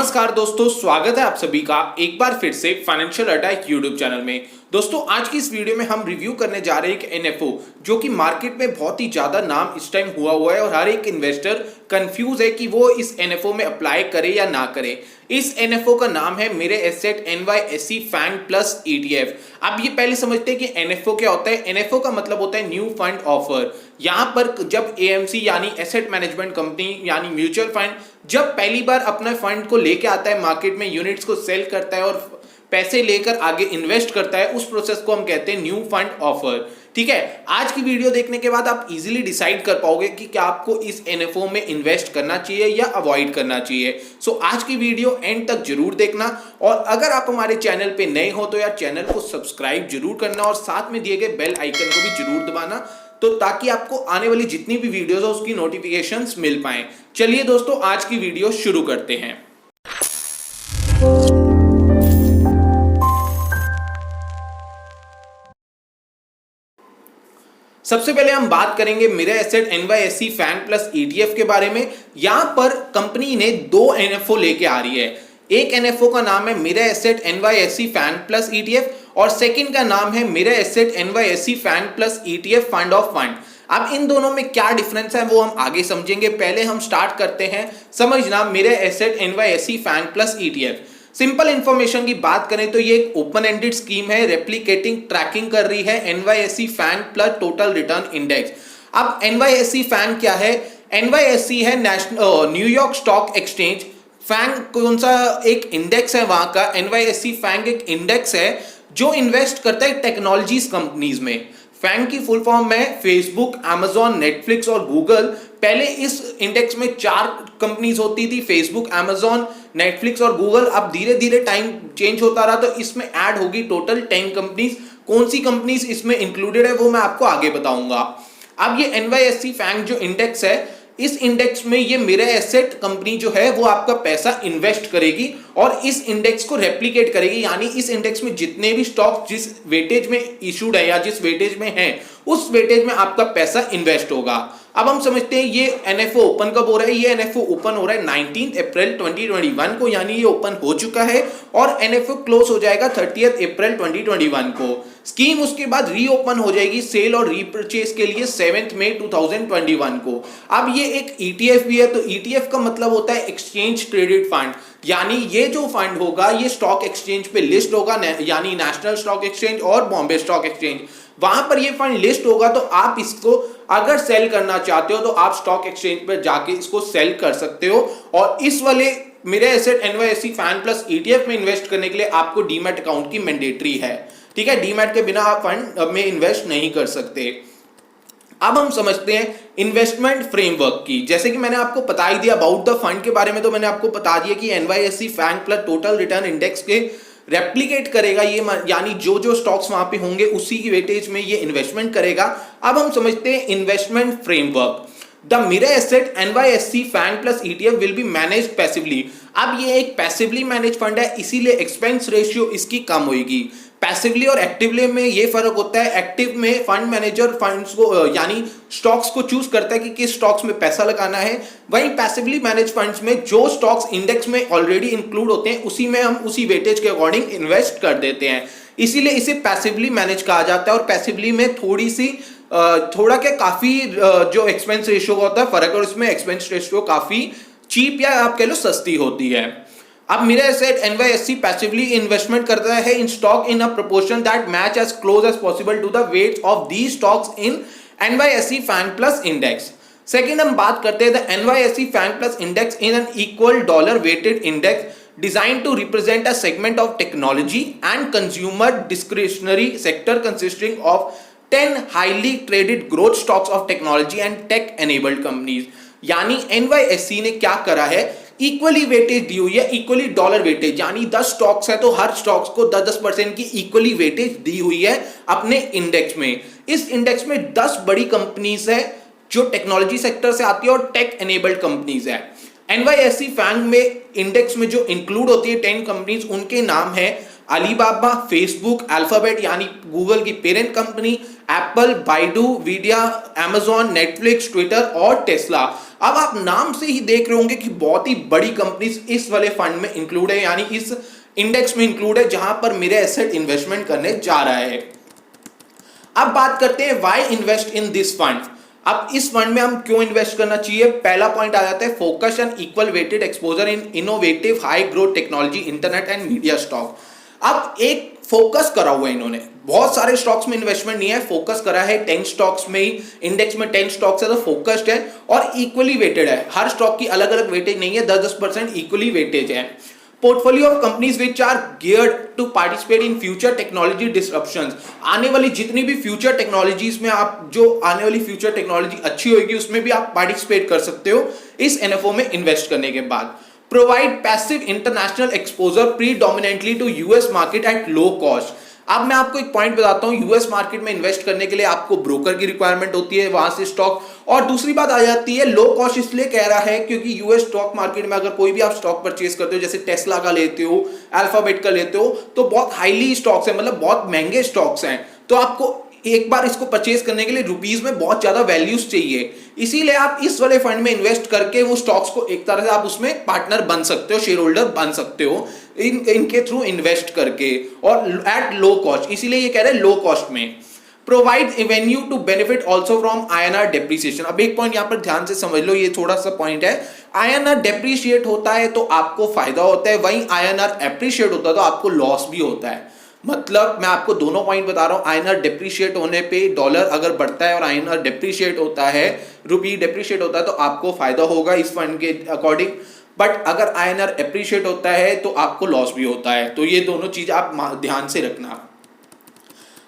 नमस्कार दोस्तों, स्वागत है आप सभी का एक बार फिर से फाइनेंशियल अड्डा यूट्यूब चैनल में। दोस्तों, आज की इस वीडियो में हम रिव्यू करने जा रहे हैं एक एनएफओ जो कि मार्केट में बहुत ही ज्यादा नाम इस टाइम हुआ है और हर एक इन्वेस्टर कंफ्यूज है कि वो इस एनएफओ में अप्लाई करे या ना करे। इस एनएफओ का नाम है Mirae Asset NYSE FANG plus ETF। अब ये पहले समझते हैं कि एनएफओ क्या होता है। एनएफओ का मतलब होता है न्यू फंड ऑफर। यहां पर जब AMC यानी एसेट मैनेजमेंट कंपनी यानी म्यूचुअल फंड जब पहली बार अपने फंड को लेके आता है मार्केट में, यूनिट्स को सेल करता है और पैसे लेकर आगे इन्वेस्ट करता है, उस प्रोसेस को हम कहते हैं न्यू फंड ऑफर। ठीक है, आज की वीडियो देखने के बाद आप इजीली डिसाइड कर पाओगे कि क्या आपको इस एनएफओ में इन्वेस्ट करना चाहिए या अवॉइड करना चाहिए। सो आज की वीडियो एंड तक जरूर देखना और अगर आप हमारे चैनल पे नए हो तो यार चैनल को सब्सक्राइब जरूर करना और साथ में दिए गए बेल आइकन को भी जरूर दबाना, तो ताकि आपको आने वाली जितनी भी वीडियोस हो उसकी नोटिफिकेशंस मिल पाए। चलिए दोस्तों, आज की वीडियो शुरू करते हैं। सबसे पहले हम बात करेंगे Mirae Asset NYSE FANG plus ETF के बारे में। यहां पर कंपनी ने दो एनएफओ लेके आ रही है। एक एनएफओ का नाम है Mirae Asset NYSE FANG plus ETF और सेकंड का नाम है Mirae Asset NYSE FANG plus ETF fund of fund. अब इन दोनों में क्या डिफरेंस है वो हम आगे समझेंगे। पहले हम स्टार्ट करते हैं समझना Mirae Asset NYSE FANG plus ETF। Simple information की बात करें तो ये एक ओपन एंडेड स्कीम है, रेप्लिकेटिंग ट्रैकिंग कर रही है NYSE FANG plus total return index. अब NYSE फैंग क्या है? NYSE है national New York stock exchange. FANG कौन सा एक इंडेक्स है वहां का? NYSE फैंग एक इंडेक्स है जो इन्वेस्ट करता है टेक्नोलॉजीज कंपनीज में। फैंग की फुल फॉर्म में फेसबुक, अमेजॉन, नेटफ्लिक्स और गूगल। पहले इस इंडेक्स में 4 कंपनीज होती थी, फेसबुक, अमेजॉन, नेटफ्लिक्स और गूगल। अब धीरे धीरे टाइम चेंज होता रहा तो इसमें ऐड होगी टोटल 10 कंपनीज। कौन सी कंपनीज इसमें इंक्लूडेड है वो मैं आपको आगे बताऊंगा। अब ये NYSE फैंग जो इंडेक्स है, इस इंडेक्स में ये मेरे एसेट कंपनी जो है वो आपका पैसा इन्वेस्ट करेगी और इस इंडेक्स को रेप्लिकेट करेगी। यानी इस इंडेक्स में जितने भी स्टॉक जिस वेटेज में इशूड है या जिस वेटेज में है उस वेटेज में आपका पैसा इन्वेस्ट होगा। अब हम समझते हैं ये एनएफओ ओपन कब हो रहा है। ये एनएफओ ओपन हो रहा है 19 अप्रैल 2021 को, यानी ये ओपन हो चुका है और एनएफओ क्लोज हो जाएगा 30 अप्रैल 2021 को। स्कीम उसके बाद रीओपन हो जाएगी सेल और रीपर्चेज के लिए 7 मई 2021 को। अब ये एक ETF भी है, तो ETF का मतलब होता है एक्सचेंज ट्रेडेड फंड। यानी ये जो फंड होगा ये स्टॉक एक्सचेंज पे लिस्ट होगा, यानी नेशनल स्टॉक एक्सचेंज और बॉम्बे स्टॉक एक्सचेंज। वहां पर ये फंड लिस्ट होगा तो आप इसको अगर सेल करना चाहते हो तो आप स्टॉक एक्सचेंज पर जाके इसको सेल कर सकते हो। और इस वाले Mirae Asset NYSE FANG plus ETF में इन्वेस्ट करने के लिए आपको डीमैट अकाउंट की मैंडेटरी है। ठीक है, डीमैट के बिना आप फंड में इन्वेस्ट नहीं कर सकते। अब हम समझते हैं इन्वेस्टमेंट फ्रेमवर्क की। जैसे कि मैंने आपको बता ही दिया अबाउट द फंड के बारे में, तो मैंने आपको बता दिया कि NYSE FANG plus total return index के रेप्लिकेट करेगा ये, यानी जो जो स्टॉक्स वहां पे होंगे उसी की वेटेज में ये इन्वेस्टमेंट करेगा। अब हम समझते हैं investment framework. The Mirae Asset NYSE FANG plus ETF will be manage passively. अब ये एक पैसिवली मैनेज फंड है, इसीलिए एक्सपेंस रेशियो इसकी कम होगी। पैसिवली और एक्टिवली में ये फर्क होता है। एक्टिव में फंड मैनेजर फंड्स को यानी स्टॉक्स को चूज करता है कि किस स्टॉक्स में पैसा लगाना है, वहीं पैसिवली मैनेज फंड्स में जो स्टॉक्स इंडेक्स में ऑलरेडी इंक्लूड होते हैं उसी में हम उसी वेटेज के अकॉर्डिंग इन्वेस्ट कर देते हैं, इसीलिए इसे पैसिवली मैनेज कहा जाता है। और पैसिवली में थोड़ा क्या काफी जो एक्सपेंस रेशियो होता है फर्क, और इसमें एक्सपेंस रेशियो काफी चीप या आप कह लो सस्ती होती है। अब मेरा एसेट NYSE पैसिवली इन्वेस्टमेंट करता है in stock in a proportion that match as close as possible to the weights of the stocks in NYSE FANG plus index. Second हम बात करते हैं the NYSE FANG plus index in an equal dollar weighted index designed to represent a segment of technology and consumer discretionary sector consisting of 10 highly traded growth stocks of technology and tech enabled companies। यानी NYSE ने क्या करा है, equally weightage दी हुई है, equally dollar weightage, यानी 10 stocks है तो हर स्टॉक्स को 10% की इक्वली वेटेज दी हुई है अपने इंडेक्स में। इस इंडेक्स में 10 बड़ी कंपनीज है जो टेक्नोलॉजी सेक्टर से आती है और टेक एनेबल्ड कंपनीज है। NYSE फैंग में इंडेक्स में जो इंक्लूड होती है 10 कंपनीज, उनके नाम है अलीबाबा, फेसबुक, अल्फाबेट यानी गूगल की parent company, Apple, Baidu, Nvidia, Amazon, Netflix, Twitter और टेस्ला। अब आप नाम से ही देख रहे होंगे कि बहुत ही बड़ी कंपनीज इस वाले फंड में इंक्लूड है, यानी इस इंडेक्स में इंक्लूड है जहां पर मेरे एसेट इन्वेस्टमेंट करने जा रहा है। अब बात करते हैं why invest in this fund. अब इस फंड में हम क्यों इन्वेस्ट करना चाहिए। पहला पॉइंट आ जाता है focus and equal weighted exposure in innovative high growth technology, internet and media stock. अब एक फोकस करा हुआ है इन्होंने, बहुत सारे स्टॉक्स में इन्वेस्टमेंट नहीं है, फोकस करा है 10 स्टॉक्स में ही, इंडेक्स में 10 स्टॉक्स है तो फोकस्ड है और इक्वली वेटेड है। हर स्टॉक की अलग अलग वेटेज नहीं है, 10-10% इक्वली वेटेज है। Portfolio of companies which are geared to participate in future technology disruptions. आने वाली जितनी भी फ्यूचर टेक्नोलॉजीज में आप जो आने वाली फ्यूचर टेक्नोलॉजी अच्छी होगी उसमें भी आप पार्टिसिपेट कर सकते हो इस एनएफओ में इन्वेस्ट करने के बाद। Provide passive international exposure predominantly to US market at low cost. अब मैं आपको एक पॉइंट बताता हूं, यूएस मार्केट में इन्वेस्ट करने के लिए आपको ब्रोकर की रिक्वायरमेंट होती है, वहां से स्टॉक, और दूसरी बात आ जाती है लो कॉस्ट इसलिए कह रहा है क्योंकि यूएस स्टॉक मार्केट में अगर कोई भी आप स्टॉक परचेज करते हो, जैसे टेस्ला का लेते हो, अल्फाबेट का लेते हो, तो बहुत हाईली स्टॉक्स है, मतलब बहुत महंगे स्टॉक्स हैं, तो आपको एक बार इसको परचेज करने के लिए रुपीस में बहुत ज्यादा वैल्यूज चाहिए। इसीलिए आप इस वाले फंड में इन्वेस्ट करके वो स्टॉक्स को एक तरह से आप उसमें पार्टनर बन सकते हो, शेयर होल्डर बन सकते हो इनके थ्रू इन्वेस्ट करके और एट लो कॉस्ट, इसीलिए ये कह रहे हैं लो कॉस्ट में। Provide avenue to benefit also from INR depreciation. अब एक पॉइंट यहां पर ध्यान से समझ लो, ये थोड़ा सा पॉइंट है, आईएनआर डेप्रिशिएट होता है तो आपको फायदा होता है, वहीं आईएनआर एप्रिशिएट होता है तो आपको लॉस भी होता है। मतलब मैं आपको दोनों पॉइंट बता रहा हूं, आईएनआर डेप्रिशिएट होने पे डॉलर अगर बढ़ता है और आईएनआर डेप्रिशिएट होता है, रुपी डेप्रिशिएट होता है तो आपको फायदा होगा इस फंड के अकॉर्डिंग, बट अगर आईएनआर एप्रिशिएट होता है तो आपको लॉस भी होता है। तो ये दोनों चीज आप ध्यान से रखना।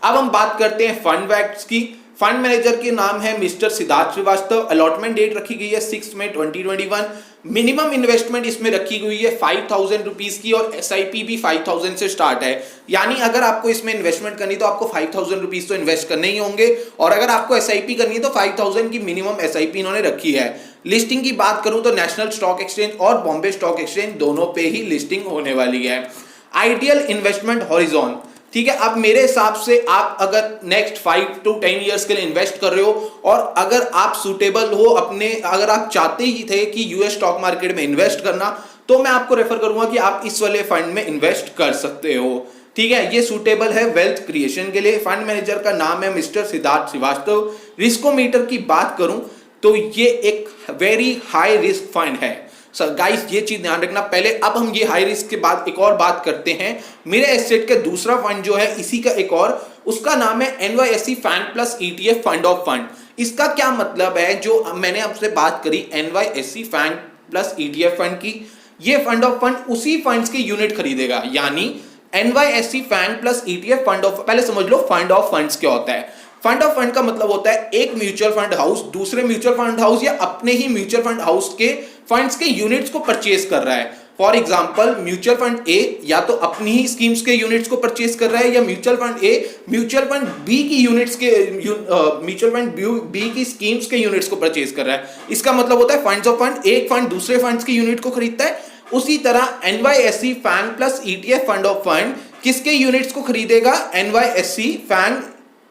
अब हम बात करते हैं फंड फैक्ट्स की। फंड मैनेजर के नाम है mister Siddharth Srivastava. Allotment date रखी गई है 6 मई 2021। मिनिमम इन्वेस्टमेंट इसमें रखी गई है 5,000 रुपीज की और एसआईपी भी 5,000 से स्टार्ट है, यानी अगर आपको इसमें इन्वेस्टमेंट करनी तो आपको 5,000 रुपीज तो इन्वेस्ट करने ही होंगे, और अगर आपको एसआईपी करनी है तो 5,000 की मिनिमम एसआईपी इन्होंने रखी है। लिस्टिंग की बात करूं तो नेशनल स्टॉक एक्सचेंज और बॉम्बे स्टॉक एक्सचेंज दोनों पे ही लिस्टिंग होने वाली है। आइडियल इन्वेस्टमेंट हॉरिजॉन, ठीक है। अब मेरे हिसाब से आप अगर नेक्स्ट 5 to 10 ईयर्स के लिए इन्वेस्ट कर रहे हो और अगर आप सुटेबल हो अपने, अगर आप चाहते ही थे कि यूएस स्टॉक मार्केट में इन्वेस्ट करना, तो मैं आपको रेफर करूंगा कि आप इस वाले फंड में इन्वेस्ट कर सकते हो, ठीक है। ये सुटेबल है वेल्थ क्रिएशन के लिए। फंड मैनेजर का नाम है मिस्टर सिद्धार्थ श्रीवास्तव। रिस्कोमीटर की बात करूं तो ये एक वेरी हाई रिस्क फंड है। सर गाइस ये चीज ध्यान रखना। पहले अब हम ये हाई रिस्क के बाद एक और बात करते हैं। मेरे एसेट का दूसरा फंड जो है इसी का एक और, उसका नाम है NYSE FANG plus ETF fund of fund. इसका क्या मतलब है, जो मैंने आपसे बात करी NYSE FANG plus ETF fund की, ये फंड ऑफ फंड उसी फंड्स के यूनिट खरीदेगा, यानी NYSE FANG plus ETF fund of, पहले समझ लो फंड ऑफ फंड्स क्या होता है। फंड ऑफ फंड का मतलब होता है एक म्यूचुअल फंड हाउस दूसरे म्यूचुअल फंड हाउस या अपने ही म्यूचुअल फंड हाउस के फंड्स के यूनिट्स को परचेज कर रहा है। For example mutual fund A या तो अपनी ही स्कीम्स के यूनिट्स को परचेज कर रहा है, या mutual fund A mutual fund B की यूनिट्स के म्यूचुअल फंड बी की स्कीम्स के यूनिट्स को परचेज कर रहा है। इसका मतलब होता है फंड्स ऑफ फंड, एक फंड दूसरे फंड्स के यूनिट को खरीदता है। उसी तरह NYSE FANG plus ETF fund of fund किसके यूनिट्स को खरीदेगा, एनवाईएसई फैंग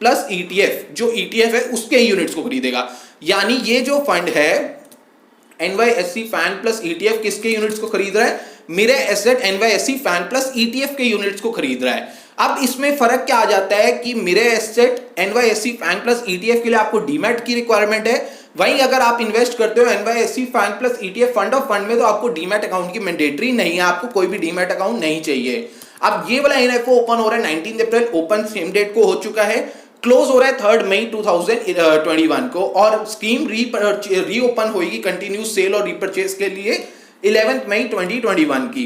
प्लस ईटीएफ, जो ईटीएफ है उसके यूनिट्स को खरीदेगा। यानी ये जो फंड है एनवाईएसई फैंग प्लस ईटीएफ किसके यूनिट्स को खरीद रहा है, Mirae Asset NYSE FANG plus ETF के यूनिट्स को खरीद रहा है। अब इसमें फर्क क्या आ जाता है कि Mirae Asset NYSE FANG plus ETF के लिए आपको डीमैट की रिक्वायरमेंट है, वहीं अगर आप इन्वेस्ट करते हो NYSE FANG plus ETF fund of fund में तो आपको डीमैट अकाउंट की मैंडेटरी नहीं है, आपको कोई भी डीमैट अकाउंट नहीं चाहिए। अब ये वाला एनएफओ ओपन हो रहा है 19 अप्रैल, ओपन सेम डेट को हो चुका है, क्लोज हो रहा है 3 मई 2021 को, और स्कीम रीओपन होगी कंटिन्यू सेल और रीपरचेज के लिए 11 मई 2021 की।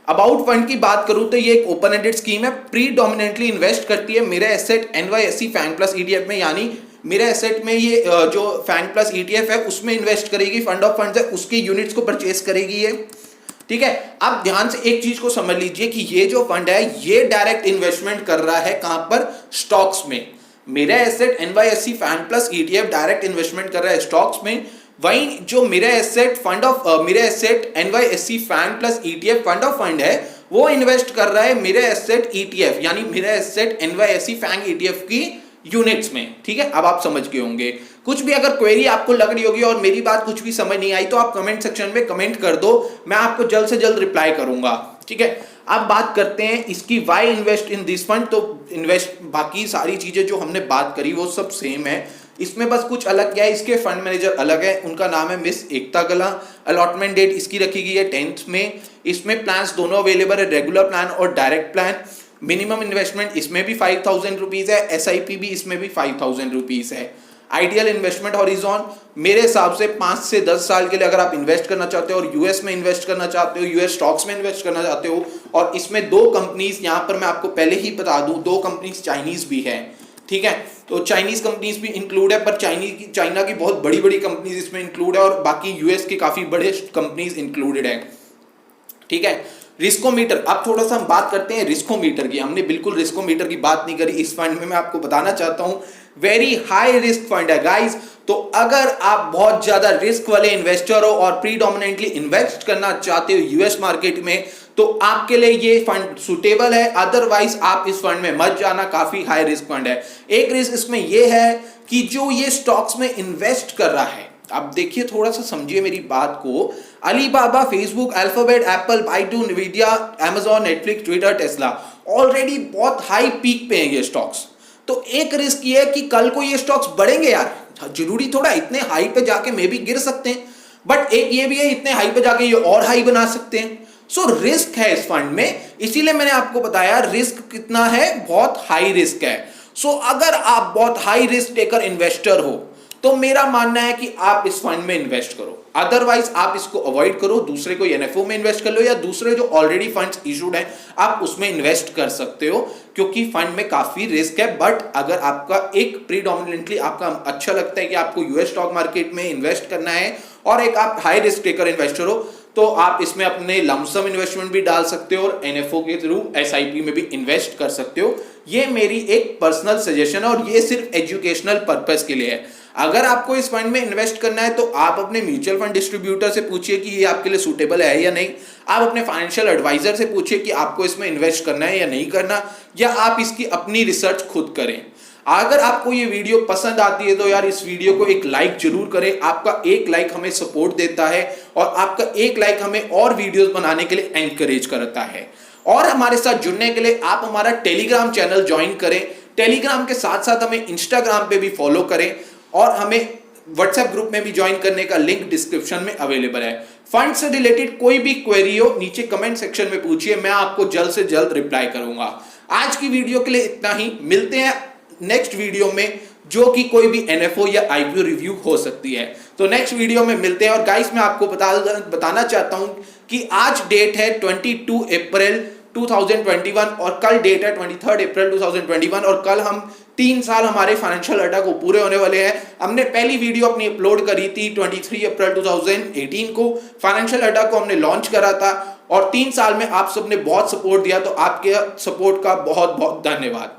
अबाउट फंड की बात करूं तो ये एक ओपन एंडेड स्कीम है, प्रीडोमिनेंटली इन्वेस्ट करती है Mirae Asset NYSE FANG plus ETF में, यानी मेरे एसेट में ये जो फैंग प्लस ईटीएफ है उसमें इन्वेस्ट करेगी, फंड ऑफ फंड्स है उसके यूनिट्स को परचेज करेगी ये, ठीक है। अब ध्यान से एक चीज को समझ लीजिए कि ये जो फंड है ये डायरेक्ट इन्वेस्टमेंट कर रहा है कहां पर, स्टॉक्स में। Mirae Asset NYSE FANG plus ETF direct investment कर रहा है स्टॉक्स में, वहीं जो Mirae Asset NYSE FANG plus ETF fund of fund है, वो इन्वेस्ट कर रहा है मिरर एसेट ETF यानी Mirae Asset NYSE FANG ETF की यूनिट्स में। ठीक है, अब आप समझ गए होंगे। कुछ भी अगर क्वेरी आपको लग रही होगी और मेरी बात कुछ भी समझ नहीं आई तो आप कमेंट सेक्शन में कमेंट कर दो, मैं आपको जल्द से जल्द रिप्लाई करूंगा। ठीक है, अब बात करते हैं इसकी why invest in this fund. तो इन्वेस्ट, बाकी सारी चीजें जो हमने बात करी वो सब सेम है, इसमें बस कुछ अलग क्या है, इसके फंड मैनेजर अलग है, उनका नाम है मिस एकता गला। अलॉटमेंट डेट इसकी रखी गई है 10th में। इसमें प्लान्स दोनों अवेलेबल है, रेगुलर प्लान और डायरेक्ट प्लान। मिनिमम इन्वेस्टमेंट इसमें भी 5000 रुपीज है, SIP भी इसमें भी 5000 रुपीज है। आइडियल इन्वेस्टमेंट हॉरिजॉन मेरे हिसाब से 5 से 10 साल के लिए अगर आप इन्वेस्ट करना चाहते हो और यूएस में इन्वेस्ट करना चाहते हो, यूएस स्टॉक्स में इन्वेस्ट करना चाहते हो, और इसमें 2 कंपनीज, यहां पर मैं आपको पहले ही बता दूं, 2 कंपनीज चाइनीज भी है। ठीक है, तो चाइनीज कंपनीज भी इंक्लूड है, पर चाइना की बहुत बड़ी बड़ी कंपनीज इसमें इंक्लूड है और बाकी यूएस के काफी बड़े कंपनीज इंक्लूडेड है। ठीक है, रिस्कोमीटर, अब थोड़ा सा हम बात करते हैं रिस्कोमीटर की। हमने बिल्कुल रिस्कोमीटर की बात नहीं करी इस फंड में। मैं आपको बताना चाहता हूं वेरी हाई रिस्क फंड है गाइस। तो अगर आप बहुत ज्यादा रिस्क वाले इन्वेस्टर हो और प्रीडोमिनेंटली इन्वेस्ट करना चाहते हो यूएस मार्केट में, तो आपके लिए ये फंड सुटेबल है। अदरवाइज आप इस फंड में मत जाना, काफी हाई रिस्क फंड है। एक रिस्क इसमें यह है कि जो ये स्टॉक्स में इन्वेस्ट कर रहा है, अब देखिए थोड़ा सा समझिए मेरी बात को, Alibaba, Facebook, Alphabet, Apple, Baidu, Nvidia, Amazon, Netflix, Twitter, Tesla already बहुत हाई पीक पे हैं ये स्टॉक्स। तो एक रिस्क ये है कि कल को ये स्टॉक्स बढ़ेंगे यार, जरूरी थोड़ा इतने हाई पे जाके मे भी गिर सकते हैं, बट एक ये भी है इतने हाई पे जाके ये और हाई बना सकते हैं। सो रिस्क है इस फंड में, इसीलिए मैंने आपको बताया रिस्क कितना है, बहुत हाई रिस्क है। सो अगर आप बहुत हाई रिस्क टेकर इन्वेस्टर हो तो मेरा मानना है कि आप इस फंड में इन्वेस्ट करो, अदरवाइज आप इसको अवॉइड करो, दूसरे को NFO में इन्वेस्ट कर लो या दूसरे जो ऑलरेडी फंड्स इशूड हैं आप उसमें इन्वेस्ट कर सकते हो, क्योंकि फंड में काफी रिस्क है। बट अगर आपका एक प्रीडोमिनेंटली आपका अच्छा लगता है कि आपको यूएस स्टॉक मार्केट में इन्वेस्ट करना है और एक आप हाई रिस्क टेकर इन्वेस्टर हो, तो आप इसमें अपने लमसम इन्वेस्टमेंट भी डाल सकते हो और NFO के थ्रू SIP में भी इन्वेस्ट कर सकते हो। ये मेरी एक पर्सनल सजेशन है और ये सिर्फ एजुकेशनल पर्पस के लिए है। अगर आपको इस फंड में इन्वेस्ट करना है तो आप अपने म्यूचुअल फंड डिस्ट्रीब्यूटर से पूछिए कि ये आपके लिए सूटेबल है या नहीं। आप अपने फाइनेंशियल एडवाइजर से पूछिए कि आपको इसमें इन्वेस्ट करना है या नहीं करना, या आप इसकी अपनी रिसर्च खुद करें। अगर आपको ये वीडियो पसंद आती है तो यार इस वीडियो को एक लाइक जरूर करें। आपका एक लाइक हमें सपोर्ट देता है और आपका एक लाइक हमें और वीडियोस बनाने के लिए एनकरेज करता है। और हमारे साथ जुड़ने के लिए आप हमारा टेलीग्राम चैनल ज्वाइन करें। टेलीग्राम के साथ साथ हमें इंस्टाग्राम पे भी फॉलो करें और हमें व्हाट्सएप ग्रुप में भी ज्वाइन करने का लिंक डिस्क्रिप्शन में अवेलेबल है। फंड से रिलेटेड कोई भी क्वेरी हो नीचे कमेंट सेक्शन में पूछिए, मैं आपको जल्द से जल्द रिप्लाई करूंगा। आज की वीडियो के लिए इतना ही, मिलते हैं नेक्स्ट वीडियो में जो कि कोई भी NFO या IPO रिव्यू हो सकती है। तो नेक्स्ट वीडियो में मिलते हैं। और गाइस मैं आपको बताना चाहता हूं कि आज डेट है 22 अप्रैल 2021 और कल डेट है 23 अप्रैल 2021 और कल हम 3 साल हमारे फाइनेंशियल डाटा को पूरे होने वाले हैं। हमने पहली वीडियो अपनी अपलोड करी थी 23 अप्रैल 2018 को, फाइनेंशियल डाटा को हमने लॉन्च करा था और 3 साल में आप सबने बहुत सपोर्ट दिया, तो आपके सपोर्ट का बहुत बहुत धन्यवाद।